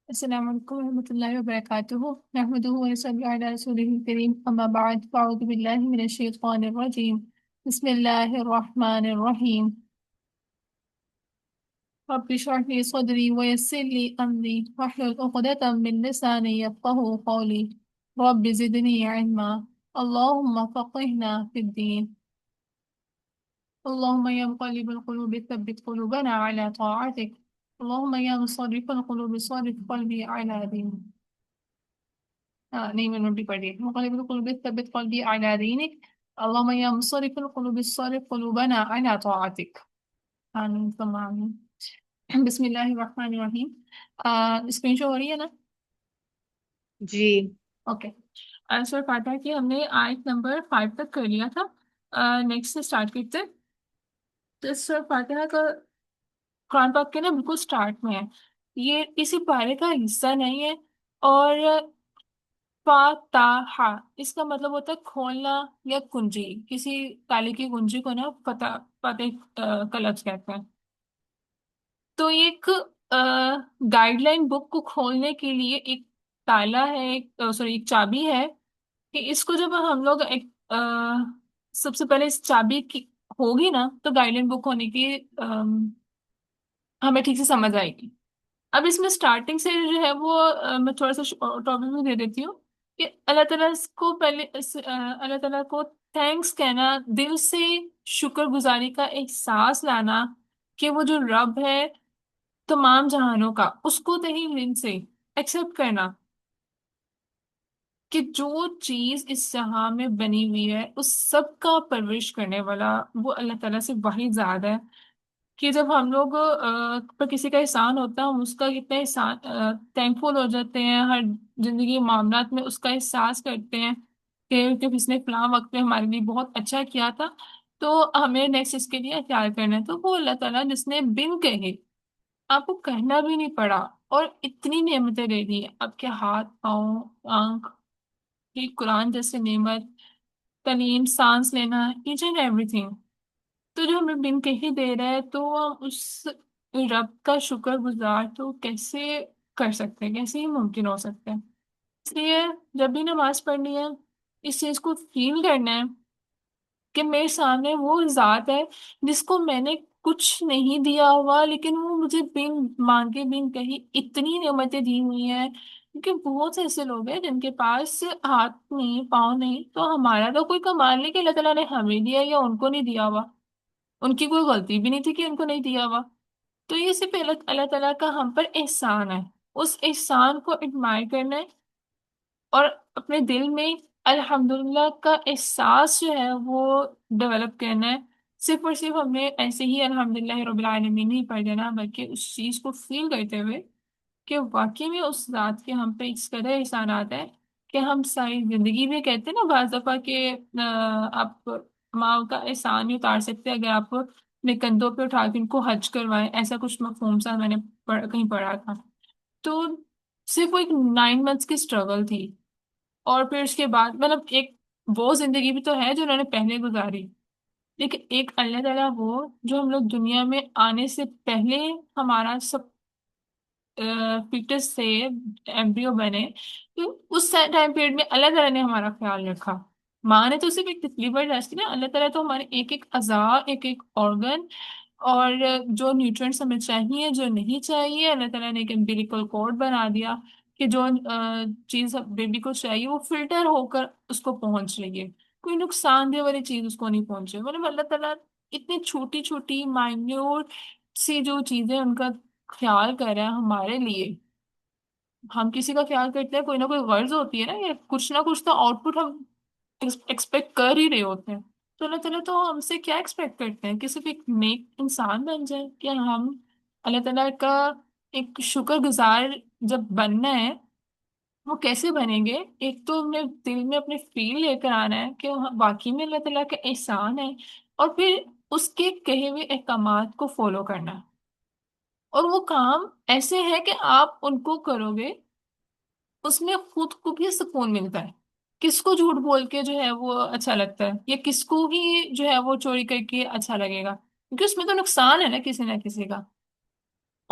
السلام علیکم ورحمۃ اللہ وبرکاتہ نحمدہ ونصلی علی رسولہ الکریم اما بعد فاعوذ باللہ من الشیطان الرجیم بسم اللہ الرحمن الرحیم رب اشرح لي صدري ويسر لي امری واحلل عقدة من لسانی یفقهوا قولی رب زدنی علما اللهم فقهنا في الدین اللهم يا مقلب القلوب ثبت قلوبنا على طاعتك اللهم يا مصرف القلوب صرف قلبي على دينك نہیں میں نوٹی پڑھ رہی ہے مقلب القلوب ثبت قلبی علی دینک اللهم یا مصرف القلوب صرف قلوبنا علی طاعتک آمین ثم آمین بسم اللہ الرحمن الرحیم اسکرین شو ہو رہی ہے نا؟ جی اوکے سر فاتحہ کی ہم نے آیت نمبر 5 تک کر لیا تھا، نیکسٹ سے اسٹارٹ کرتے ہیں۔ تو سر فاتحہ کا قرآن پاک کے نا بالکل اسٹارٹ میں ہے، یہ کسی پارے کا حصہ نہیں ہے، اور فاتحہ اس کا مطلب ہوتا ہے کھولنا یا کنجی، کسی تالے کی کنجی کو نا فتح فاتح کا لفظ کہتے ہیں۔ تو یہ ایک گائیڈ لائن بک کو کھولنے کے لیے ایک تالا ہے، ایک سوری ایک چابی ہے، کہ اس کو جب ہم لوگ ایک سب سے پہلے اس چابی کی ہوگی نا تو گائیڈ لائن بک ہونے کی ہمیں ٹھیک سے سمجھ آئے گی۔ اب اس میں اسٹارٹنگ سے جو ہے وہ میں تھوڑا سا ٹاپک بھی دے دیتی ہوں کہ اللہ تعالیٰ کو پہلے اللہ تعالیٰ کو تھینکس کہنا، دل سے شکر گزاری کا احساس لانا کہ وہ جو رب ہے تمام جہانوں کا، اس کو تہی دل سے ایکسپٹ کرنا کہ جو چیز اس جہاں میں بنی ہوئی ہے اس سب کا پرورش کرنے والا وہ اللہ تعالیٰ سے واحد ذات ہے، کہ جب ہم لوگ پر کسی کا احسان ہوتا ہے ہم اس کا کتنے احسان تھینک فل ہو جاتے ہیں، ہر زندگی کے معاملات میں اس کا احساس کرتے ہیں کہ جب اس نے فلاں وقت میں ہمارے لیے بہت اچھا کیا تھا تو ہمیں نیکسٹ اس کے لیے خیال کرنا ہے۔ تو وہ اللہ تعالیٰ جس نے بن کہے آپ کو کہنا بھی نہیں پڑا اور اتنی نعمتیں دے دی، آپ کے ہاتھ پاؤں آنکھ، یہ قرآن جیسے نعمت، تعلیم، سانس لینا، ایچ اینڈ ایوری تھنگ، تو جو ہمیں بن کے ہی دے رہا ہے تو ہم اس رب کا شکر گزار تو کیسے کر سکتے ہیں، کیسے ہی ممکن ہو سکتا ہے۔ اس لیے جب بھی نماز پڑھنی ہے اس چیز کو فیل کرنا ہے کہ میرے سامنے وہ ذات ہے جس کو میں نے کچھ نہیں دیا ہوا لیکن وہ مجھے بن مانگے بن کہیں اتنی نعمتیں دی ہوئی ہیں، کیونکہ بہت سے ایسے لوگ ہیں جن کے پاس ہاتھ نہیں پاؤں نہیں، تو ہمارا تو کوئی کمال نہیں کہ اللہ تعالیٰ نے ہمیں دیا یا ان کو نہیں دیا ہوا، ان کی کوئی غلطی بھی نہیں تھی کہ ان کو نہیں دیا ہوا۔ تو یہ صرف اللہ اللہ تعالیٰ کا ہم پر احسان ہے، اس احسان کو ایڈمائر کرنا ہے اور اپنے دل میں الحمدللہ کا احساس جو ہے وہ ڈیولپ کرنا ہے۔ صرف اور صرف ہمیں ایسے ہی الحمدللہ رب العالمین نہیں پڑھ دینا، بلکہ اس چیز کو فیل کرتے ہوئے کہ واقعی میں اس ذات کے ہم پہ اس قدر احسانات ہیں کہ ہم ساری زندگی میں کہتے ہیں نا بعض دفعہ کہ آپ ماں کا احسان نہیں اتار سکتے اگر آپ اپنے کندھوں پہ اٹھا کے ان کو حج کروائیں، ایسا کچھ مفہوم سا میں نے کہیں پڑھا تھا۔ تو صرف وہ ایک 9 منتھس کی اسٹرگل تھی، اور پھر اس کے بعد مطلب ایک وہ زندگی بھی تو ہے جو انہوں نے پہلے گزاری، لیکن ایک اللہ تعالیٰ وہ جو ہم لوگ دنیا میں آنے سے پہلے ہمارا سب فیٹس سے ایمبریو بنے، تو اس ٹائم پیریڈ میں اللہ تعالیٰ نے ہمارا خیال رکھا۔ ماں نے تو صرف ایک تکلیف برداشت کی نا، اللہ تعالیٰ تو ہمارے ایک ایک اعضاء، ایک ایک آرگن، اور جو نیوٹرینٹس ہمیں چاہیے جو نہیں چاہیے، اللہ تعالیٰ نے ایک امبیلیکل کورڈ بنا دیا کہ جو چیز بیبی کو چاہیے وہ فلٹر ہو کر اس کو پہنچ رہی ہے، کوئی نقصان دہ والی چیز اس کو نہیں پہنچے۔ مطلب اللہ تعالیٰ اتنی چھوٹی چھوٹی مائنیوٹ سی جو چیزیں ان کا خیال کر رہا ہے ہمارے لیے، ہم کسی کا خیال کرتے ہیں کوئی نہ کوئی غرض ہوتی ہے نا، یا کچھ نہ کچھ تو آؤٹ پٹ ہم ایکسپیکٹ کر ہی رہے ہوتے ہیں۔ تو اللہ تعالیٰ تو ہم سے کیا ایکسپیکٹ کرتے ہیں کہ صرف ایک نیک انسان بن جائے، کہ ہم اللہ تعالیٰ کا ایک شکر گزار جب بننا ہے وہ کیسے بنیں گے؟ ایک تو اپنے دل میں اپنے فیل لے کر آنا ہے کہ واقعی میں اللہ تعالیٰ کا احسان ہے، اور پھر اس کے کہے ہوئے احکامات کو فالو کرنا ہے، اور وہ کام ایسے ہے کہ آپ ان کو کرو گے اس میں خود کو بھی سکون ملتا ہے۔ کس کو جھوٹ بول کے جو ہے وہ اچھا لگتا ہے، یا کس کو ہی جو ہے وہ چوری کر کے اچھا لگے گا، کیونکہ اس میں تو نقصان ہے نا کسی نہ کسی کا۔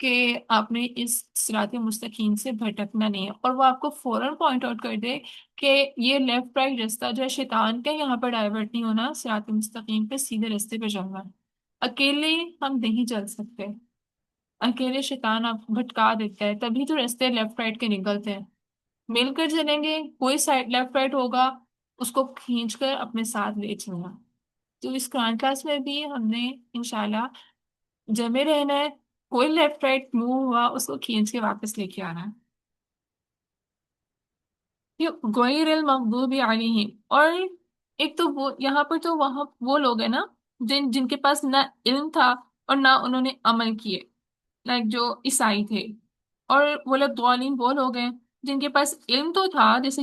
کہ آپ نے اس صراط مستقیم سے بھٹکنا نہیں ہے، اور وہ آپ کو فوراً پوائنٹ آؤٹ کر دے کہ یہ لیفٹ رائٹ رستہ جو ہے شیطان کا، یہاں پر ڈائیورٹ نہیں ہونا، صراط مستقیم پہ سیدھے رستے پہ چلنا ہے۔ اکیلے ہم نہیں چل سکتے، اکیلے شیطان آپ بھٹکا دیتا ہے، تبھی تو رستے لیفٹ رائٹ کے نکلتے ہیں۔ مل کر چلیں گے، کوئی سائڈ لیفٹ رائٹ ہوگا، اس کو کھینچ کر اپنے ساتھ لے چلنا۔ تو اس قرآن کلاس میں بھی ہم نے انشاءاللہ جمے رہنا ہے، کوئی لیفٹ رائٹ موو ہوا اس کو کھینچ کے واپس لے کے آنا ہے۔ غیر المغضوب علیہم، اور ایک تو وہ یہاں پر تو وہاں وہ لوگ ہیں نا جن جن کے پاس نہ علم تھا اور نہ انہوں نے عمل کیے، لائک جو عیسائی تھے، اور وہ لوگ ضالین وہ لوگ ہیں جن کے پاس علم تو تھا، جیسے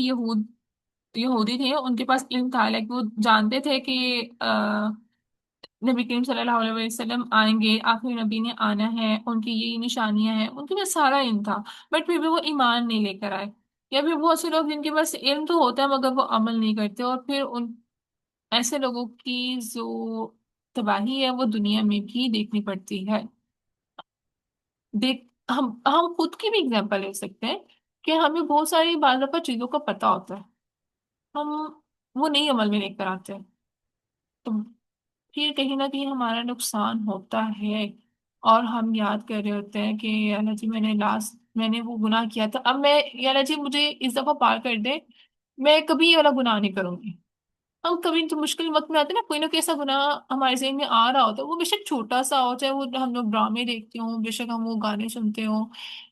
یہودی تھے، ان کے پاس علم تھا، لائک وہ جانتے تھے کہ نبی کریم صلی اللہ علیہ وسلم آئیں گے، آخری نبی نے آنا ہے، ان کی یہی نشانیاں ہیں، ان کے پاس سارا علم تھا، بٹ پھر بھی وہ ایمان نہیں لے کر آئے۔ یا پھر بہت سے لوگ جن کے پاس علم تو ہوتا ہے مگر وہ عمل نہیں کرتے، اور پھر ان ایسے لوگوں کی جو تباہی ہے وہ دنیا میں بھی دیکھنی پڑتی ہے۔ دیکھ ہم خود کی بھی اگزامپل لے سکتے ہیں کہ ہمیں بہت ساری بعض دفعہ چیزوں کا پتہ ہوتا ہے، ہم وہ نہیں عمل میں لے کر آتے، تو پھر کہیں نہ کہیں ہمارا نقصان ہوتا ہے، اور ہم یاد کر رہے ہوتے ہیں کہ یا اللہ جی میں نے وہ گناہ کیا تھا، اب میں یا اللہ جی مجھے اس دفعہ پار کر دے، میں کبھی یہ والا گناہ نہیں کروں گی۔ ہم کبھی تو مشکل وقت میں آتے ہیں نا، کوئی نہ کوئی ایسا گناہ ہمارے ذہن میں آ رہا ہوتا ہے، وہ بے شک چھوٹا سا ہو، چاہے وہ ہم لوگ ڈرامے دیکھتے ہوں، بے شک ہم وہ گانے سنتے ہوں،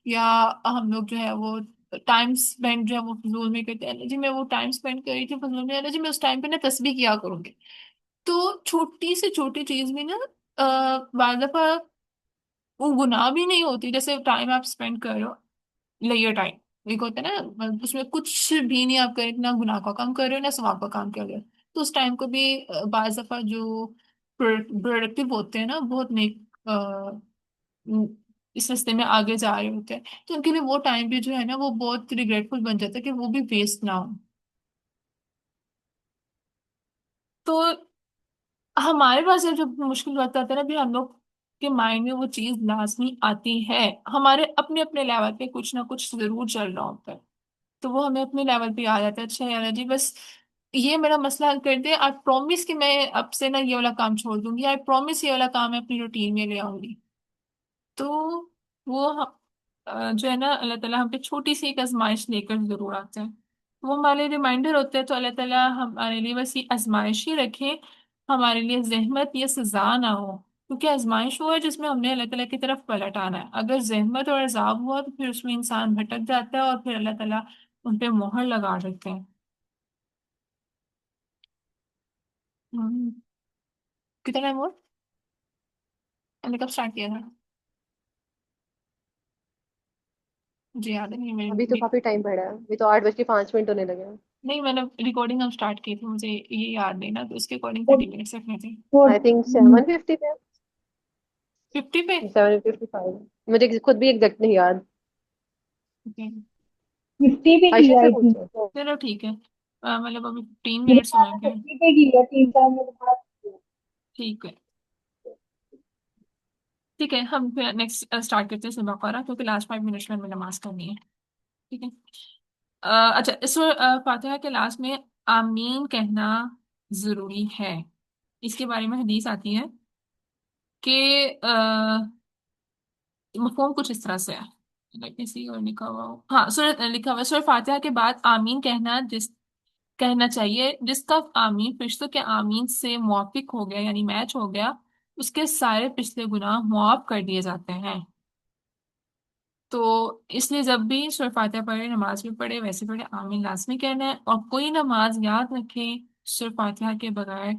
یا ہم لوگ جو ہے وہ ٹائم اسپینڈ جو ہے وہ فضول میں کرتے ہیں، اللہ جی میں وہ ٹائم اسپینڈ کر رہی تھی فضول میں، اللہ جی میں اس ٹائم پہ نا تسبیح کیا کروں گی۔ تو چھوٹی سے چھوٹی چیز بھی نا بعض دفعہ وہ گناہ بھی نہیں ہوتی، جیسے ٹائم آپ اسپینڈ کر رہے ہو، لیئر ٹائم ایک ہوتا ہے نا، اس میں کچھ بھی نہیں آپ کر نہ گناہ کا کام کر رہے ہو نہ ثواب کا کام کر رہے ہو، تو اس ٹائم کو بھی بعض دفعہ جو پروڈکٹیو ہوتے ہیں نا، بہت نیک اس رستے میں آگے جا رہے ہوتے ہیں، تو ان کے لیے وہ ٹائم بھی جو ہے نا وہ بہت ریگریٹفل بن جاتا ہے کہ وہ بھی ویسٹ نہ ہو۔ تو ہمارے پاس جب مشکل وقت آتا ہے نا بھی، ہم لوگ کے مائنڈ میں وہ چیز لازمی آتی ہے، ہمارے اپنے اپنے لیول پہ کچھ نہ کچھ ضرور چل رہا ہوتا ہے، تو وہ ہمیں اپنے لیول پہ آ جاتا ہے، اچھا یار جی بس یہ میرا مسئلہ حل کر دے، آئی پرومس کہ میں اب سے نا یہ والا کام چھوڑ دوں گی، آئی پرومس یہ والا کام میں اپنی روٹین میں لے آؤں گی۔ تو وہ جو ہے نا اللہ تعالیٰ ہم پہ چھوٹی سی ایک آزمائش لے کر ضرور آتے ہیں، وہ ہمارے ریمائنڈر ہوتے ہیں، تو اللہ تعالیٰ ہمارے لیے بس یہ آزمائش ہی رکھے، ہمارے لیے زحمت یا سزا نہ ہو، کیونکہ آزمائش وہ ہے جس میں ہم نے اللہ تعالیٰ کی طرف پلٹ آنا ہے، اگر زحمت اور عذاب ہوا تو پھر اس میں انسان بھٹک جاتا ہے، اور پھر اللہ تعالیٰ ان پہ مہر لگا دیتے ہیں۔ ہم، کتنا ٹائم ہوا؟ ہم نے کب اسٹارٹ کیا تھا؟ مجھے یاد ہے نہیں ابھی تو کافی ٹائم پڑا ہے، ابھی تو 8:05 ہونے لگے ہیں۔ نہیں میں نے ریکارڈنگ ہم اسٹارٹ کی تھی، مجھے یہ یاد نہیں نا، تو اس کے اکارڈنگ 30 منٹس رکھنے تھے۔ آئی تھنک 7:50 پہ، 50 پہ؟ 7:55، مجھے خود بھی ایگزیکٹ نہیں یاد۔ 50 پہ عائشہ کیا سے آئی تھی، پوچھو۔ چلو ٹھیک ہے، مطلب ابھی 15 منٹس میرا ہوئے ہیں۔ 50 پہ کیا 3-4 منٹ بعد ٹھیک ہے، ٹھیک ہے، ہم پھر نیکسٹ اسٹارٹ کرتے ہیں سورہ بقرہ، کیونکہ لاسٹ 5 منٹس میں ہمیں نماز کرنی ہے، ٹھیک ہے۔ اچھا، اس فاتحہ کے لاسٹ میں آمین کہنا ضروری ہے، اس کے بارے میں حدیث آتی ہے کہ مفہوم کچھ اس طرح سے ہے، کسی اور لکھا ہوا ہو، ہاں سورہ لکھا ہوا ہے، سورہ فاتحہ کے بعد آمین کہنا چاہیے، جس کا آمین فرشتوں کے آمین سے موافق ہو گیا یعنی میچ ہو گیا، اس کے سارے پچھلے گناہ معاف کر دیے جاتے ہیں۔ تو اس لیے جب بھی سورہ فاتحہ پڑھے، نماز میں پڑھے، ویسے پڑھے، آمین لازمی کہنا ہے، اور کوئی نماز یاد رکھیں سورہ فاتحہ کے بغیر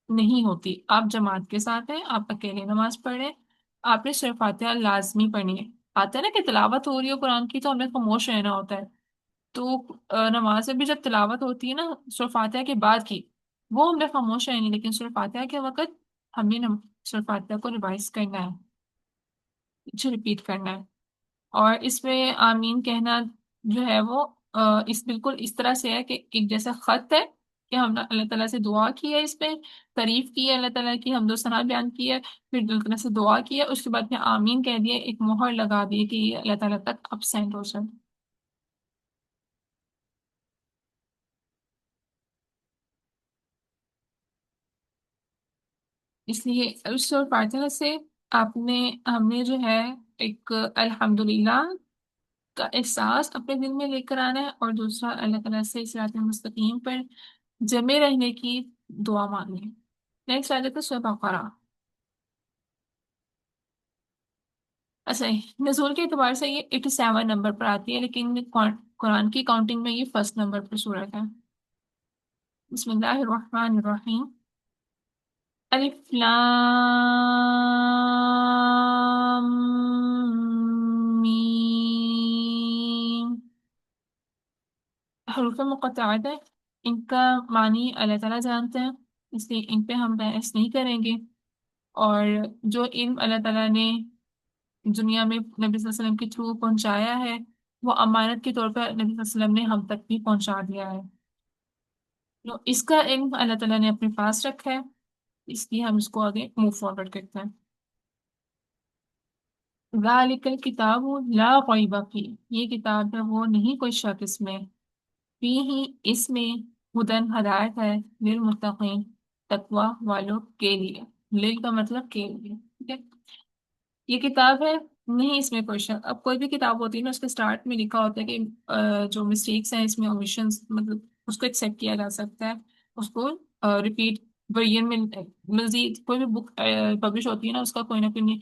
نہیں ہوتی، آپ جماعت کے ساتھ ہیں، آپ اکیلے نماز پڑھیں، آپ نے سورہ فاتحہ لازمی پڑھنی ہے۔ آتا ہے نا کہ تلاوت ہو رہی ہو قرآن کی تو ہمیں خاموش رہنا ہوتا ہے، تو نماز میں بھی جب تلاوت ہوتی ہے نا سورہ فاتحہ کے بعد کی، وہ ہم نے خاموش رہنی، لیکن سورہ فاتحہ کے وقت ہم نے سورہ فاتحہ کو ریوائز کرنا ہے، پیچھے ریپیٹ کرنا ہے، اور اس میں آمین کہنا جو ہے وہ اس بالکل اس طرح سے ہے کہ ایک جیسا خط ہے کہ ہم نے اللہ تعالیٰ سے دعا کی ہے، اس پہ تعریف کی ہے اللہ تعالیٰ کی، حمد و ثنا بیان کی ہے، پھر اللہ تعالیٰ سے دعا کی ہے، اس کے بعد میں آمین کہہ دیا، ایک مہر لگا دی کہ یہ اللہ تعالیٰ تک اب سینڈ ہو جائے۔ اس لیے اس سورۃ فاتحہ سے آپ نے ہم نے جو ہے ایک الحمدللہ کا احساس اپنے دل میں لے کر آنا ہے، اور دوسرا اللہ تعالیٰ سے صراط مستقیم پر جمے رہنے کی دعا مانگنی ہے۔ نیکسٹ آ جاتا ہے سورۃ بقرہ۔ اچھا، نزول کے اعتبار سے یہ 87 نمبر پر آتی ہے، لیکن قرآن کی کاؤنٹنگ میں یہ فرسٹ نمبر پر صورت ہے۔ بسم اللہ الرحمن الرحیم۔ الف لام میم۔ حروف مقطعات ہے، ان کا معنی اللہ تعالیٰ جانتے ہیں، اس لیے ان پہ ہم بحث نہیں کریں گے، اور جو علم اللہ تعالیٰ نے دنیا میں نبی صلی اللہ علیہ وسلم کے تھرو پہنچایا ہے، وہ امانت کے طور پر نبی صلی اللہ علیہ وسلم نے ہم تک بھی پہنچا دیا ہے، تو اس کا علم اللہ تعالیٰ نے اپنے پاس رکھا ہے، اس لیے ہم اس کو آگے موو فارورڈ کرتے ہیں۔ ذالک الکتاب لا ریب فیہ، یہ کتاب ہے وہ نہیں کوئی شک اس میں، فیہ اس میں، ہدن ہدایت ہے، للمتقین تقوی والوں کے لیے، لل کا مطلب کے لیے، ٹھیک ہے؟ یہ کتاب ہے نہیں اس میں کوئی شک۔ اب کوئی بھی کتاب ہوتی ہے نا، اس کے اسٹارٹ میں لکھا ہوتا ہے کہ جو مسٹیکس ہیں اس میں، اومیشنز، مطلب اس کو ایکسیپٹ کیا جا سکتا ہے، اس کو ریپیٹ ورژن میں مزید کوئی بھی بک پبلش ہوتی ہے نا، اس کا کوئی نہ کوئی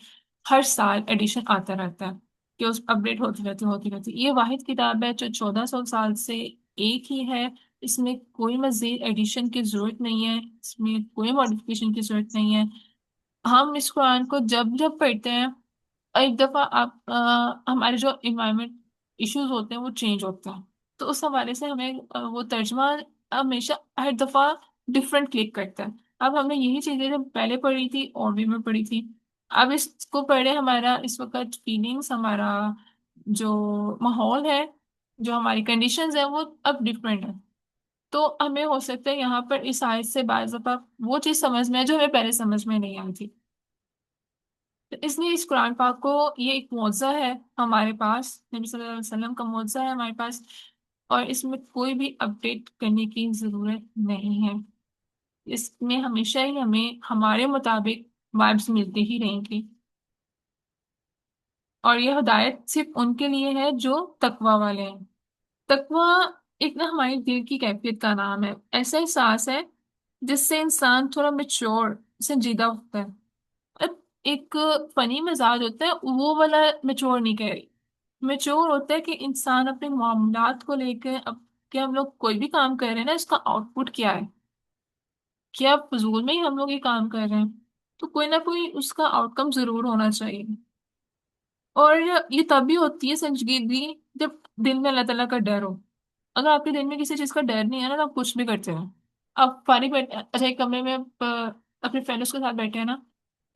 ہر سال ایڈیشن آتا رہتا ہے، کہ اس اپڈیٹ ہوتی رہتی۔ یہ واحد کتاب ہے جو 1400 سال سے ایک ہی ہے، اس میں کوئی مزید ایڈیشن کی ضرورت نہیں ہے، اس میں کوئی ماڈیفکیشن کی ضرورت نہیں ہے۔ ہم اس قرآن کو جب جب پڑھتے ہیں، ایک دفعہ آپ ہمارے جو انوائرمنٹ ایشوز ہوتے ہیں وہ چینج ہوتے ہیں، تو اس حوالے سے ہمیں وہ ترجمہ ہمیشہ ہر دفعہ ڈفرینٹ کلک کرتا ہے۔ اب ہم نے یہی چیزیں جب پہلے پڑھی تھی اور بھی میں پڑھی تھی، اب اس کو پڑھے ہمارا اس وقت فیلنگس، ہمارا جو ماحول ہے، جو ہماری کنڈیشنز ہیں، وہ اب ڈفرینٹ ہے، تو ہمیں ہو سکتا ہے یہاں پر اس آیت سے بعض دفعہ وہ چیز سمجھ میں آئے جو ہمیں پہلے سمجھ میں نہیں آئی تھی، تو اس لیے اس قرآن پاک کو یہ ایک معجزہ ہے ہمارے پاس، نبی صلی اللہ علیہ وسلم کا معجزہ ہے ہمارے پاس، اور اس میں کوئی بھی اپڈیٹ کرنے کی ضرورت نہیں ہے، اس میں ہمیشہ ہی ہمیں ہمارے مطابق وائبس ملتی ہی رہیں گی، اور یہ ہدایت صرف ان کے لیے ہے جو تقوی والے ہیں۔ تقوی ایک نا ہماری دل کی کیفیت کا نام ہے، ایسا احساس ہے جس سے انسان تھوڑا میچور، سنجیدہ ہوتا ہے۔ اب ایک فنی مزاج ہوتا ہے، وہ والا میچور نہیں کہہ رہی، میچور ہوتا ہے کہ انسان اپنے معاملات کو لے کے، اب کہ ہم لوگ کوئی بھی کام کر رہے ہیں نا، اس کا آؤٹ پٹ کیا ہے، کیا فضول میں ہی ہم لوگ یہ کام کر رہے ہیں، تو کوئی نہ کوئی اس کا آؤٹ کم ضرور ہونا چاہیے، اور یہ تب بھی ہوتی ہے سنجیدگی جب دل میں اللہ تعالیٰ کا ڈر ہو۔ اگر آپ کے دل میں کسی چیز کا ڈر نہیں ہے نا، تو آپ کچھ بھی کرتے ہیں، آپ فارغ بیٹھے، اچھا ایک کمرے میں آپ اپنے فرینڈس کے ساتھ بیٹھے ہیں نا،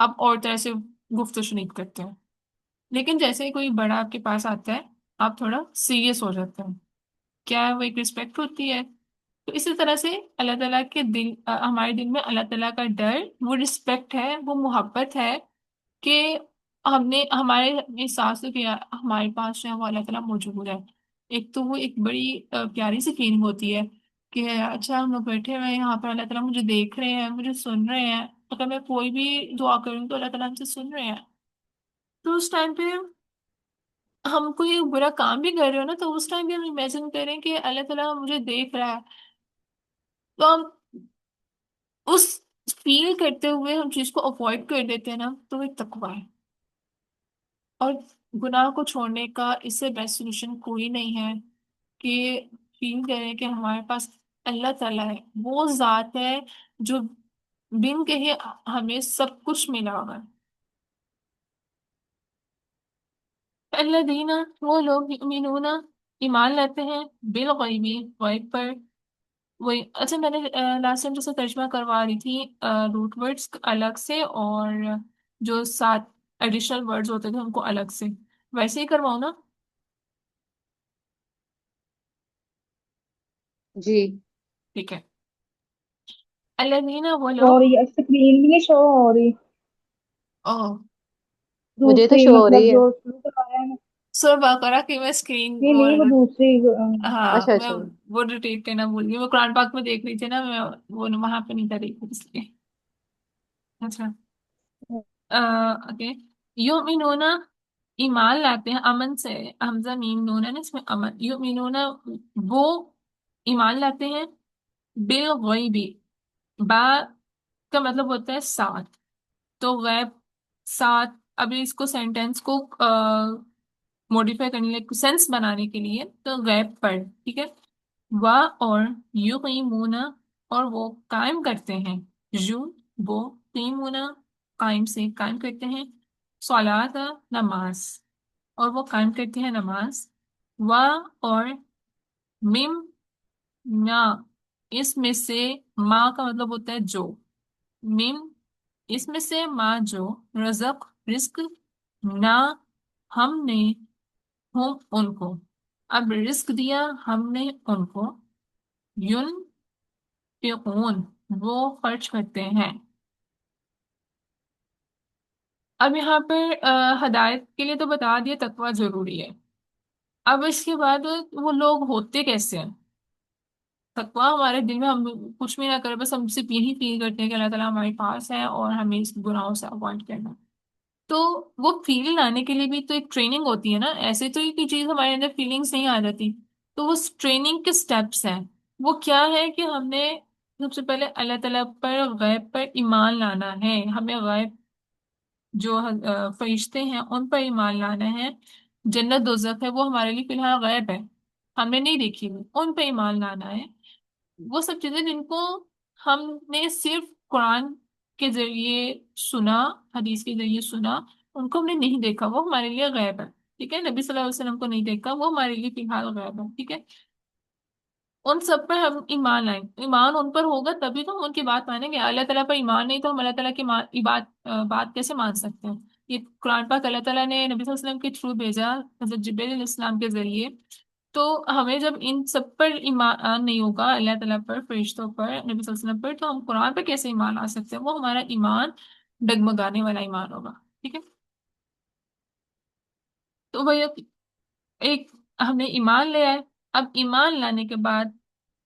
آپ اور طرح سے گفت و شنید کرتے ہیں، لیکن جیسے ہی کوئی بڑا آپ کے پاس آتا ہے، آپ تھوڑا سیریس ہو جاتے ہیں، کیا وہ ایک رسپیکٹ ہوتی ہے؟ تو اسی طرح سے اللہ تعالیٰ کے دل، ہمارے دل میں اللہ تعالیٰ کا ڈر، وہ رسپیکٹ ہے، وہ محبت ہے، کہ ہم نے ہمارے احساس سے کیا ہمارے پاس جو ہے وہ اللہ تعالیٰ موجود ہے۔ ایک تو وہ ایک بڑی پیاری سی فیلنگ ہوتی ہے کہ اچھا ہم لوگ بیٹھے ہوئے ہیں یہاں پر، اللہ تعالیٰ مجھے دیکھ رہے ہیں، مجھے سن رہے ہیں، اگر میں کوئی بھی دعا کروں تو اللہ تعالیٰ مجھے سن رہے ہیں، تو اس ٹائم پہ ہم کوئی برا کام بھی کر رہے ہو نا، تو اس ٹائم بھی ہم امیجن کریں کہ اللہ تعالیٰ مجھے دیکھ رہا ہے، تو ہم اس فیل کرتے ہوئے ہم چیز کو اوائڈ کر دیتے ہیں نا، تو وہ ایک تقویٰ ہے، اور گناہ کو چھوڑنے کا اس سے بیسٹ سولوشن کوئی نہیں ہے کہ فیل کریں کہ ہمارے پاس اللہ تعالیٰ ہے، وہ ذات ہے جو بن کہے ہمیں سب کچھ ملا ہوا ہے۔ اللہ دینا، وہ لوگ یؤمنون، ایمان لیتے ہیں، بالغیبی، غیب پر، وہی اچھا میں نے لاسٹ ٹائم جیسے ترجمہ کروا رہی تھی، روٹ ورڈس الگ سے، اور جو 7 ایڈیشنل ورڈز ہوتے تھے ان کو الگ سے، ویسے ہی کرواؤں نا؟ جی ٹھیک ہے۔ الذین وہ لوگ، سوری اسکرین بھی نہیں شو ہو رہی. او مجھے تو دوسری شو ہو مطلب رہی ہے. جو شروع کروا رہے ہیں نا. سورہ بقرہ کی میں اسکرین نہیں وہ، نہیں وہ دوسری ہاں اچھا میں اچھا. وہ ڈیٹیل کرنا بھول گئی، وہ قرآن پاک میں دیکھ رہی تھی نا میں، وہ وہاں پہ نہیں کر رہی تھی اس لیے. اچھا اوکے. یؤمنون ایمان لاتے ہیں، امن سے حمزہ میم نون ہے نا اس میں، امن یؤمنون وہ ایمان لاتے ہیں، بالغیبی، با کا مطلب ہوتا ہے ساتھ، تو غیب ساتھ. ابھی اس کو سینٹینس کو موڈیفائی کرنے کے سینس بنانے کے لیے تو غیب پر، ٹھیک ہے. وا اور یقیمون اور وہ قائم کرتے ہیں، یو وہ قیمون قائم سے قائم کرتے ہیں، صلاۃ نماز اور وہ قائم کرتے ہیں نماز. وا اور مم نہ اس میں سے، ماں کا مطلب ہوتا ہے جو، مم اس میں سے ماں جو، رزق رزق، نہ ہم نے، ہم ان کو، اب رزق دیا ہم نے ان کو، ین فقون وہ خرچ کرتے ہیں. اب یہاں پر ہدایت کے لیے تو بتا دیا تقوی ضروری ہے. اب اس کے بعد وہ لوگ ہوتے کیسے ہیں؟ تقوی ہمارے دل میں، ہم کچھ بھی نہ کرے بس ہم صرف یہی فیل کرتے ہیں کہ اللہ تعالیٰ ہمارے پاس ہے اور ہمیں اس گناہوں سے اوائڈ کرنا. تو وہ فیل لانے کے لیے بھی تو ایک ٹریننگ ہوتی ہے نا، ایسے تو ایک چیز ہمارے اندر فیلنگس نہیں آ جاتی. تو وہ ٹریننگ کے سٹیپس ہیں، وہ کیا ہے کہ ہم نے سب سے پہلے اللہ تعالیٰ پر، غیب پر ایمان لانا ہے. ہمیں غیب جو فرشتے ہیں ان پر ایمان لانا ہے. جنت دوزخ ہے وہ ہمارے لیے فی الحال غیب ہے، ہم نے نہیں دیکھی ہوئی، ان پہ ایمان لانا ہے. وہ سب چیزیں جن کو ہم نے صرف قرآن کے ذریعے سنا، حدیث کے ذریعے سنا، ان کو ہم نے نہیں دیکھا، وہ ہمارے لیے غیب ہے. ٹھیک ہے، نبی صلی اللہ علیہ وسلم کو نہیں دیکھا، وہ ہمارے لیے فی الحال غیب ہے. ٹھیک ہے، ان سب پر ہم ایمان لائیں. ایمان ان پر ہوگا تبھی تو ہم ان کی بات مانیں گے. اللہ تعالیٰ پر ایمان نہیں تو ہم اللہ تعالیٰ کی بات کیسے مان سکتے ہیں؟ یہ قرآن پاک اللہ تعالیٰ نے نبی صلی اللہ علیہ وسلم کے تھرو بھیجا، حضرت جبریل علیہ السلام کے ذریعے. تو ہمیں جب ان سب پر ایمان نہیں ہوگا، اللہ تعالیٰ پر، فرشتوں پر، نبی صلی اللہ علیہ وسلم پر، تو ہم قرآن پر کیسے ایمان لا سکتے ہیں؟ وہ ہمارا ایمان ڈگمگانے والا ایمان ہوگا. ٹھیک ہے، تو وہ ایک ہم نے ایمان لیا ہے. اب ایمان لانے کے بعد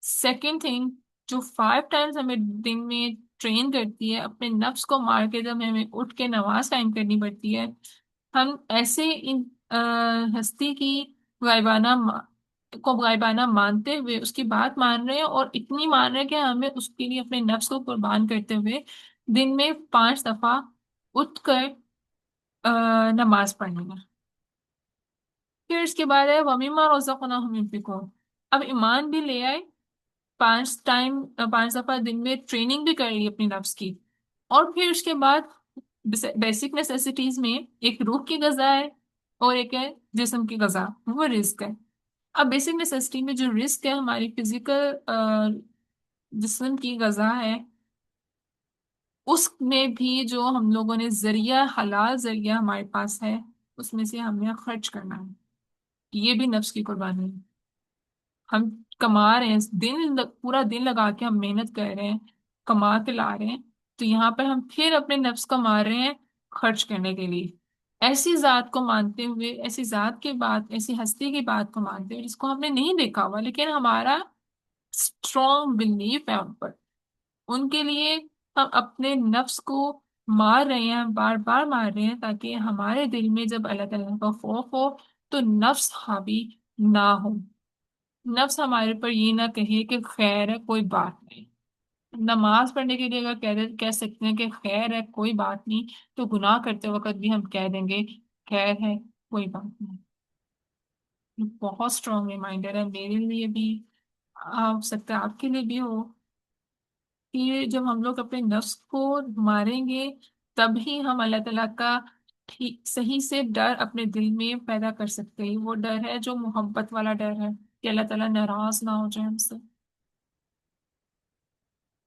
سیکنڈ تھنگ جو 5 ٹائمز ہمیں دن میں ٹرین کرتی ہے، اپنے نفس کو مار کے جب ہمیں اٹھ کے نماز ٹائم کرنی پڑتی ہے، ہم ایسے ان ہستی کی غائبانہ کو غائبانہ مانتے ہوئے اس کی بات مان رہے ہیں، اور اتنی مان رہے ہیں کہ ہمیں اس کے لیے اپنے نفس کو قربان کرتے ہوئے دن میں 5 دفعہ اٹھ کر نماز پڑھنی ہے. پھر اس کے بعد ہے وَمِمَّا رَزَقْنَاهُمْ يُنْفِقُونَ. اب ایمان بھی لے آئے، 5 ٹائم 5 دفعہ دن میں ٹریننگ بھی کر لی اپنی نفس کی، اور پھر اس کے بعد بیسک نیسیسٹیز میں ایک روح کی غذا ہے اور ایک ہے جسم کی غذا، وہ رزق ہے. اب بیسک نیسیسٹی میں جو رزق ہے، ہماری فزیکل جسم کی غذا ہے، اس میں بھی جو ہم لوگوں نے ذریعہ، حلال ذریعہ ہمارے پاس ہے، اس میں سے ہمیں خرچ کرنا ہے. یہ بھی نفس کی قربانی ہے. ہم کما رہے ہیں، پورا دن لگا کے ہم محنت کر رہے ہیں، کما کے لا رہے ہیں، تو یہاں پر ہم پھر اپنے نفس کو مار رہے ہیں خرچ کرنے کے لیے. ایسی ذات کو مانتے ہوئے، ایسی ذات کی بات، ایسی ہستی کی بات کو مانتے ہوئے جس کو ہم نے نہیں دیکھا ہوا لیکن ہمارا اسٹرانگ بلیف ہے ان پر، ان کے لیے ہم اپنے نفس کو مار رہے ہیں، بار بار مار رہے ہیں، تاکہ ہمارے دل میں جب اللہ تعالیٰ کا خوف ہو تو نفس حاوی نہ ہو. نفس ہمارے پر یہ نہ کہے کہ خیر ہے کوئی بات نہیں. نماز پڑھنے کے لیے اگر کہہ سکتے ہیں کہ خیر ہے کوئی بات نہیں، تو گناہ کرتے وقت بھی ہم کہہ دیں گے خیر ہے کوئی بات نہیں. یہ بہت اسٹرانگ ریمائنڈر ہے میرے لیے بھی، ہو سکتا ہے آپ کے لیے بھی ہو، کہ جب ہم لوگ اپنے نفس کو ماریں گے تبھی ہم اللہ تعالیٰ کا صحیح سے ڈر اپنے دل میں پیدا کر سکتے ہیں. وہ ڈر ہے جو محبت والا ڈر ہے، کہ اللہ تعالیٰ ناراض نہ ہو جائے ہم سے.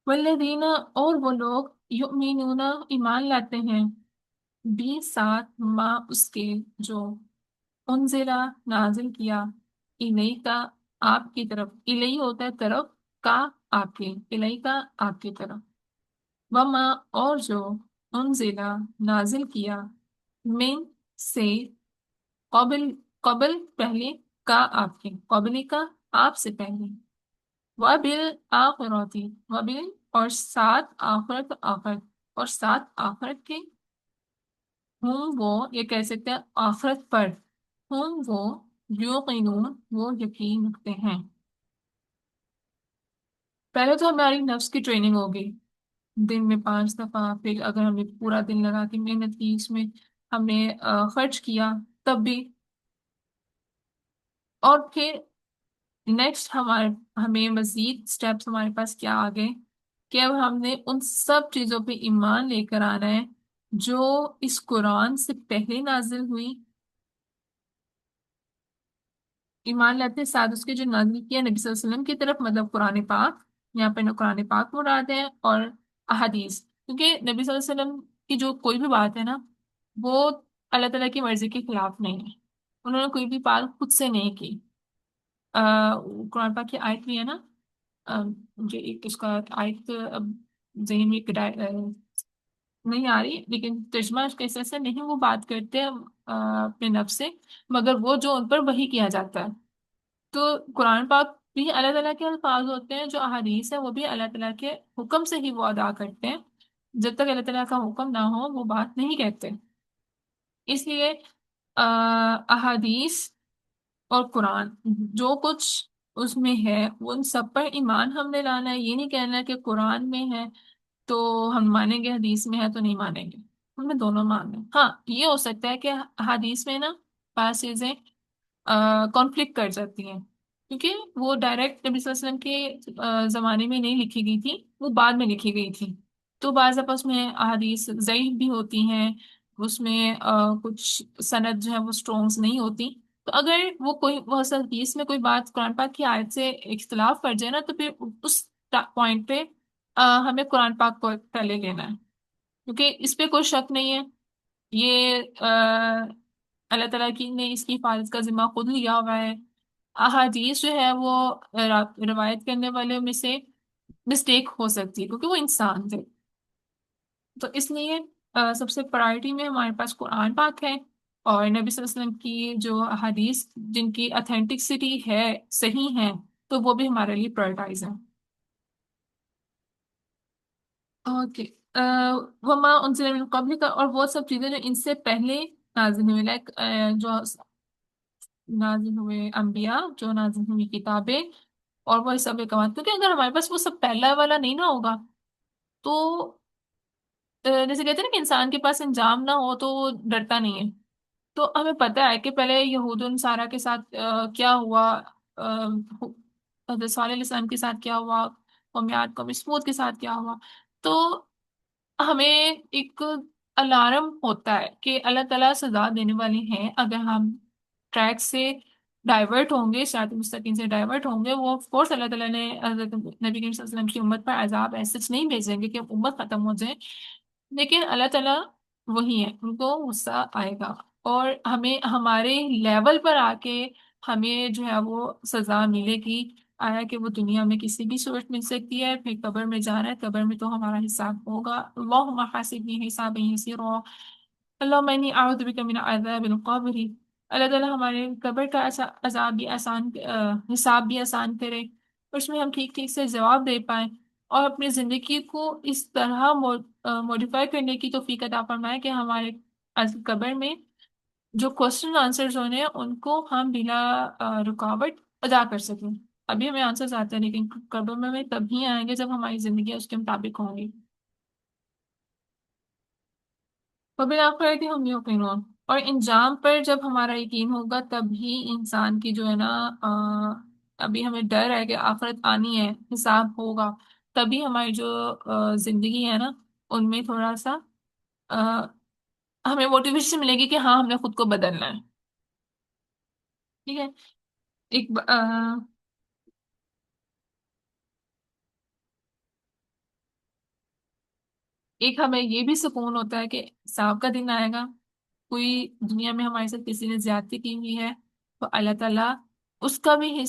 والذین اور وہ لوگ یؤمنون ایمان لاتے ہیں، بھی ساتھ ماں اس کے جو انزلہ نازل کیا، الیہ کا آپ کی طرف، الیہ ہوتا ہے طرف، کا آپ کے، الیہ کا آپ کی طرف، وما اور جو انزلہ نازل کیا من سے قبل قبل پہلے کا آپ کے قبل کا آپ سے پہلے وبالآخرتی وبال اور ساتھ آخرت آخرت اور ساتھ آخرت کے ہوں وہ یہ کہہ سکتے ہیں آخرت پر ہوں وہ یوقنون وہ یقین رکھتے ہیں پہلے تو ہماری نفس کی ٹریننگ ہوگی دن میں 5 دفعہ پھر اگر ہم نے پورا دن لگا کے محنت کی اس میں ہم نے خرچ کیا تب بھی اور پھر نیکسٹ ہمیں مزید سٹیپس ہمارے پاس کیا آگے کہ اب ہم نے ان سب چیزوں پہ ایمان لے کر آنا ہے جو اس قرآن سے پہلے نازل ہوئی ایمان لاتے ہیں ساتھ اس کے جو نازل کیا نبی صلی اللہ علیہ وسلم کی طرف مطلب قرآن پاک یہاں پہ قرآن پاک مراد ہے اور احادیث کیونکہ نبی صلی اللہ علیہ وسلم کی جو کوئی بھی بات ہے نا وہ اللہ تعالیٰ کی مرضی کے خلاف نہیں ہے انہوں نے کوئی بھی بات خود سے نہیں کی قرآن پاک کی آیت بھی ہے نا مجھے ایک اس کا آیت اب ذہن میں نہیں آ رہی لیکن ترجمہ اس کا ایسا نہیں وہ بات کرتے ہیں اپنے نفس سے مگر وہ جو ان پر وحی کیا جاتا ہے تو قرآن پاک بھی اللہ تعالیٰ کے الفاظ ہوتے ہیں جو احادیث ہے وہ بھی اللہ تعالیٰ کے حکم سے ہی وہ ادا کرتے ہیں جب تک اللہ تعالیٰ کا حکم نہ ہو وہ بات نہیں کہتے اس لیے احادیث اور قرآن جو کچھ اس میں ہے ان سب پر ایمان ہم نے لانا ہے یہ نہیں کہنا ہے کہ قرآن میں ہے تو ہم مانیں گے حدیث میں ہے تو نہیں مانیں گے ہمیں دونوں ماننا ہے ہاں یہ ہو سکتا ہے کہ حدیث میں نا بعض چیزیں کانفلکٹ کر جاتی ہیں کیونکہ وہ ڈائریکٹ نبی صلی اللہ علیہ وسلم کے زمانے میں نہیں لکھی گئی تھی وہ بعد میں لکھی گئی تھی تو بعض آپس میں احادیث ضعیف بھی ہوتی ہیں اس میں کچھ سند جو ہے وہ سٹرونگز نہیں ہوتی تو اگر وہ حدیث میں کوئی بات قرآن پاک کی آیت سے اختلاف کر جائے نا تو پھر اس پوائنٹ پہ ہمیں قرآن پاک کو پہلے لینا ہے کیونکہ اس پہ کوئی شک نہیں ہے یہ اللہ تعالیٰ کی نے اس کی حفاظت کا ذمہ خود لیا ہوا ہے احادیث جو ہے وہ روایت کرنے والے میں سے مسٹیک ہو سکتی ہے کیونکہ وہ انسان تھے تو اس لیے سب سے پرائرٹی میں ہمارے پاس قرآن پاک ہے اور نبی صلی اللہ علیہ وسلم کی جو احادیث جن کی اتھینٹکسٹی ہے صحیح ہے تو وہ بھی ہمارے لیے پرائرٹائز ہے اوکے وما انزل من قبل کا اور وہ سب چیزیں جو ان سے پہلے نازل ہوئی لائک جو نازل ہوئے انبیاء جو نازل ہوئی کتابیں اور وہ سب احکامات کیونکہ اگر ہمارے پاس وہ سب پہلا والا نہیں نہ ہوگا تو جیسے کہتے ہیں نا کہ انسان کے پاس انجام نہ ہو تو وہ ڈرتا نہیں ہے تو ہمیں پتہ ہے کہ پہلے یہود نصارہ کے ساتھ کیا ہوا حضرت صالح علیہ السلام کے ساتھ کیا ہوا قوم عاد قوم سمود کے ساتھ کیا ہوا تو ہمیں ایک الارم ہوتا ہے کہ اللہ تعالیٰ سزا دینے والے ہیں اگر ہم ٹریک سے ڈائیورٹ ہوں گے صراط مستقیم سے ڈائیورٹ ہوں گے وہ آف کورس اللہ تعالیٰ نے حضرت نبی کریم صلی اللہ علیہ وسلم کی امت پر عذاب ایسے نہیں بھیجیں گے کہ امت ختم ہو جائے لیکن اللہ تعالیٰ وہی ہے ان کو غصہ آئے گا اور ہمیں ہمارے لیول پر آ کے ہمیں جو ہے وہ سزا ملے گی آیا کہ وہ دنیا میں کسی بھی صورت مل سکتی ہے پھر قبر میں جانا ہے قبر میں تو ہمارا حساب ہوگا اللہم حاسبنی حسابا یسیرا اللہم انی اعوذ بک من عذاب القبر اللہ تعالیٰ ہمارے قبر کا عذاب بھی آسان حساب بھی آسان کرے اس میں ہم ٹھیک ٹھیک سے جواب دے پائیں اور اپنی زندگی کو اس طرح موڈیفائی کرنے کی توفیق عطا فرمائے کہ ہمارے قبر میں جو کوشچن آنسرز ہونے ہیں ان کو ہم بلا رکاوٹ ادا کر سکیں ابھی ہمیں آنسرز آتے ہیں لیکن قبر میں ہمیں تبھی آئیں گے جب ہماری زندگی اس کے مطابق ہوں گی وبالآخرت ہم یوقنون اور انجام پر جب ہمارا یقین ہوگا تبھی انسان کی جو ہے نا ابھی ہمیں ڈر ہے کہ آخرت آنی ہے حساب ہوگا تبھی ہماری جو زندگی ہے نا ان میں تھوڑا سا آ، ہمیں موٹیویشن ملے گی کہ ہاں ہم نے خود کو بدلنا ہے ٹھیک ہے ایک ایک ہمیں یہ بھی سکون ہوتا ہے کہ حساب کا دن آئے گا کوئی دنیا میں ہمارے ساتھ کسی نے زیادتی کی ہوئی ہے تو اللہ تعالیٰ اس کا بھی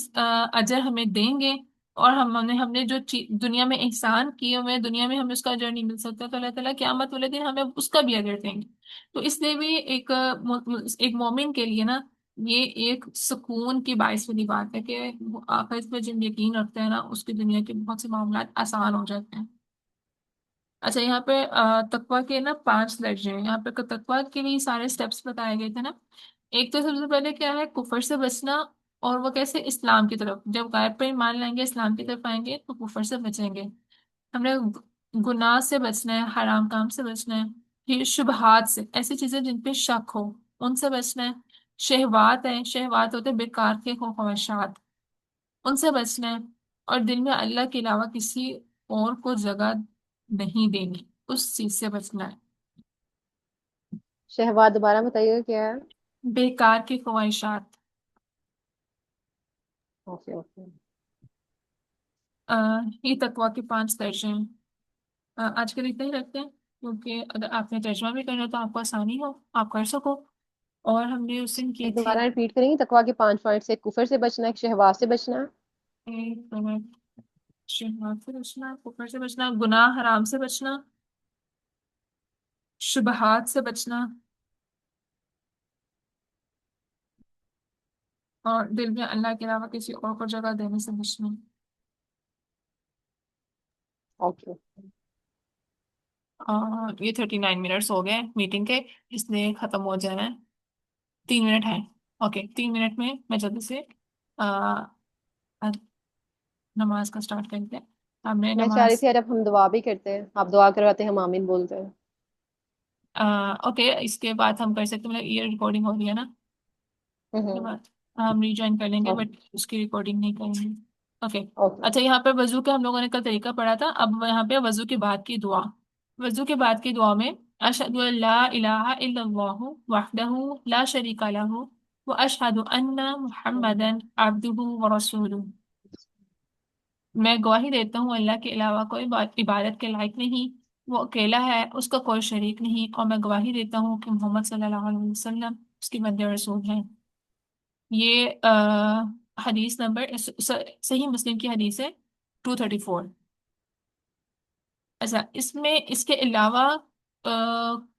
اجر ہمیں دیں گے اور ہم نے جو دنیا میں احسان کیے ہوئے ہیں، دنیا میں ہمیں اس کا اجر نہیں مل سکتا، تو اللہ تعالیٰ قیامت والے دن ہمیں اس کا بھی اجر دیں گے۔ تو اس لیے بھی ایک مومن کے لیے نا یہ ایک سکون کی باعث والی بات ہے کہ وہ آخرت میں جن یقین رکھتا ہے نا، اس کی دنیا کے بہت سے معاملات آسان ہو جاتے ہیں۔ اچھا، یہاں پہ تقوی کے نا 5 درجے ہیں، یہاں پہ تقوی کے لیے سارے سٹیپس بتائے گئے تھے نا۔ ایک تو سب سے پہلے کیا ہے، کفر سے بچنا، اور وہ کیسے، اسلام کی طرف جب غیب پہ ایمان لائیں گے، اسلام کی طرف آئیں گے تو کفر سے بچیں گے۔ ہم نے گناہ سے بچنا ہے، حرام کام سے بچنا ہے، پھر شبہات سے، ایسی چیزیں جن پہ شک ہو ان سے بچنا ہے۔ شہوات ہیں، شہوات ہوتے ہیں بیکار کے خواہشات، ان سے بچنا ہے۔ اور دل میں اللہ کے علاوہ کسی اور کو جگہ نہیں دینی، اس چیز سے بچنا ہے۔ شہوات دوبارہ بتائیے گا کیا ہے؟ بیکار کی خواہشات۔ Okay okay. یہ تقویٰ کے 5 درجے ہیں۔ آج کل اتنا ہی رکھتے ہیں، کیونکہ اگر آپ نے ترجمہ بھی کرنا تو آپ کو آسانی ہو، آپ کر سکو۔ اور ہم نے اس دن کی ایک تھی، دوبارہ ریپیٹ کریں گے، تقویٰ کے 5 پوائنٹس: ایک کفر سے بچنا، ایک شہوات سے بچنا۔ ایک منٹ، شہوات سے بچنا، کفر سے بچنا، گناہ حرام سے بچنا، شبہات سے بچنا، اور دل میں اللہ کے علاوہ کسی اور کو جگہ دینے سے بچنا۔ اوکے۔ یہ 39 منٹس ہو گئے میٹنگ کے، اس نے ختم ہو جانا ہے، 3 منٹ ہیں۔ اوکے، 3 منٹ میں جلدی سے آ، نماز کا سٹارٹ کرتے ہیں۔ ہم نے میں چاہ رہی نماز، تھی اب ہم دعا بھی کرتے ہیں، آپ دعا کرواتے ہیں، ہم آمین بولتے ہیں۔ اوکے، اس کے بعد ہم کر سکتے ہیں، مطلب یہ ریکارڈنگ ہو رہی ہے نا، کے ہوں۔ بعد ہم ریجوائن کر لیں گے، اوکے بٹ اس کی ریکارڈنگ نہیں کریں گے۔ اوکے۔ اوکے۔ اچھا، یہاں پہ وضو کا ہم لوگوں نے کل طریقہ پڑھا تھا، اب یہاں پہ وضو کے بعد کی دعا۔ وضو کے بعد کی دعا میں اشہد ان لا الہ الا اللہ وحدہ لا شریک لہ واشہد ان محمدا عبدہ ورسولہ۔ میں گواہی دیتا ہوں اللہ کے علاوہ کوئی عبادت کے لائق نہیں، وہ اکیلا ہے، اس کا کوئی شریک نہیں، اور میں گواہی دیتا ہوں کہ محمد صلی اللہ علیہ وسلم اس کے بندے اور رسول ہیں۔ یہ حدیث نمبر صحیح مسلم کی حدیث ہے 234۔ اچھا، اس میں اس کے علاوہ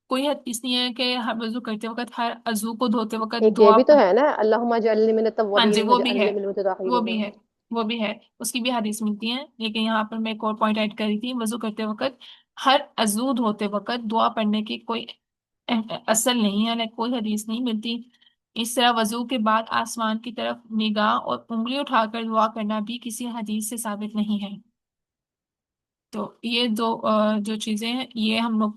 کوئی حدیث نہیں ہے کہ ہر وضو کرتے وقت، ہر عضو کو دھوتے وقت ایک یہ دعا بھی تو ہے نا، اللہم اجعلنی من ہاں جی، التوابین وہ بھی ہے، واجعلنی من وہ المتطہرین۔ بھی ہے، وہ بھی ہے، اس کی بھی حدیث ملتی ہیں، لیکن یہاں پر میں ایک اور پوائنٹ ایڈ کری تھی، وضو کرتے وقت ہر عضو دھوتے وقت دعا پڑھنے کی کوئی اصل نہیں ہے، کوئی حدیث نہیں ملتی۔ اس طرح وضو کے بعد آسمان کی طرف نگاہ اور انگلی اٹھا کر دعا کرنا بھی کسی حدیث سے ثابت نہیں ہے۔ تو یہ دو جو چیزیں ہیں، یہ ہم لوگ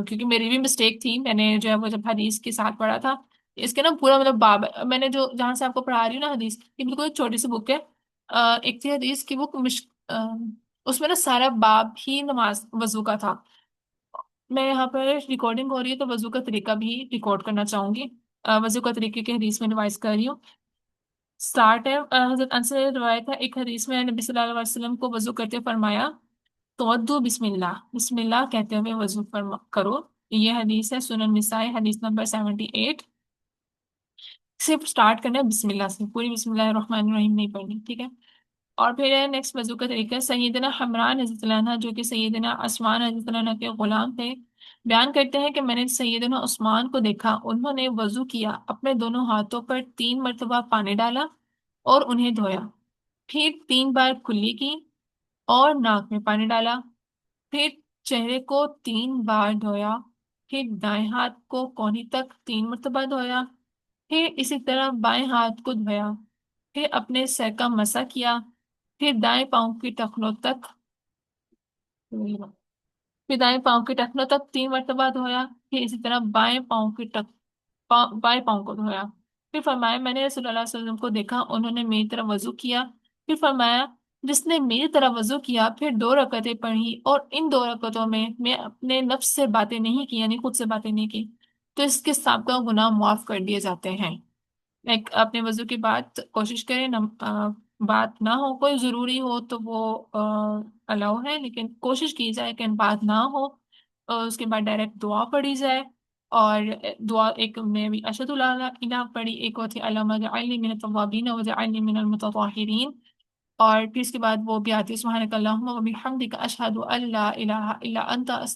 کیونکہ میری بھی مسٹیک تھی، میں نے جو ہے وہ جب حدیث کے ساتھ پڑھا تھا، اس کے نا پورا مطلب باب میں نے جو جہاں سے آپ کو پڑھا رہی ہوں نا حدیث، یہ بالکل ایک چھوٹی سی بک ہے، ایک تھی حدیث کی بک اس میں نا سارا باب ہی نماز وضو کا تھا۔ میں یہاں پر ریکارڈنگ ہو رہی ہے تو وضو کا طریقہ بھی ریکارڈ کرنا چاہوں گی، وضو کا طریقے کی حدیث میں ریوائز کر رہی ہوں۔ اسٹارٹ ہے حضرت انس سے روایت ہے، ایک حدیث میں نبی صلی اللہ علیہ وسلم کو وضو کرتے فرمایا، تو بسم اللہ، بسم اللہ کہتے ہوئے وضو کرو۔ یہ حدیث ہے سنن نسائی، حدیث نمبر 78۔ صرف سٹارٹ کرنا ہے بسم اللہ سے، پوری بسم اللہ الرحمن الرحیم نہیں پڑھنی، ٹھیک ہے۔ اور پھر ہے نیکسٹ وضو کا طریقہ، سیدنا حمران حضرت اللہ عنہ جو کہ سیدنا عثمان حضرت اللہ عنہ کے غلام تھے، بیان کرتے ہیں کہ میں نے سیدنا عثمان کو دیکھا، انہوں نے وضو کیا، اپنے دونوں ہاتھوں پر 3 مرتبہ پانی ڈالا اور انہیں دھویا، پھر 3 بار کلی کی اور ناک میں پانی ڈالا، پھر چہرے کو 3 بار دھویا، پھر دائیں ہاتھ کو کونی تک 3 مرتبہ دھویا، پھر اسی طرح بائیں ہاتھ کو دھویا، پھر اپنے سر کا مسح کیا، پھر دائیں پاؤں کی ٹخنوں تک، پھر دائیں پاؤں کی ٹخنوں تک 3 مرتبہ دھویا، پھر اسی طرح بائیں پاؤں کو دھویا، پھر فرمایا میں نے رسول اللہ صلی اللہ علیہ وسلم کو دیکھا، انہوں نے میری طرح وضو کیا، پھر فرمایا جس نے میری طرح وضو کیا پھر 2 رکعتیں پڑھی اور ان 2 رکعتوں میں اپنے نفس سے باتیں نہیں کی، یعنی خود سے باتیں نہیں کی، تو اس کے سابقہ گناہ معاف کر دیے جاتے ہیں۔ لائک اپنے وضو کی بات کوشش کریں بات نہ ہو، کوئی ضروری ہو تو وہ الاؤ ہے، لیکن کوشش کی جائے کہ بات نہ ہو، اس کے بعد ڈائریکٹ دعا پڑھی جائے، اور دعا ایک میں بھی اشہد اللہ الہ پڑھی، ایک اور تھی اللہم اجعلنی من التوابین وجعلنی من المتطہرین۔ اور پھر اس کے بعد وہ بھی آتی ہے سبحانک اللہم و بحمدک اشہد ان لا الہ الا انت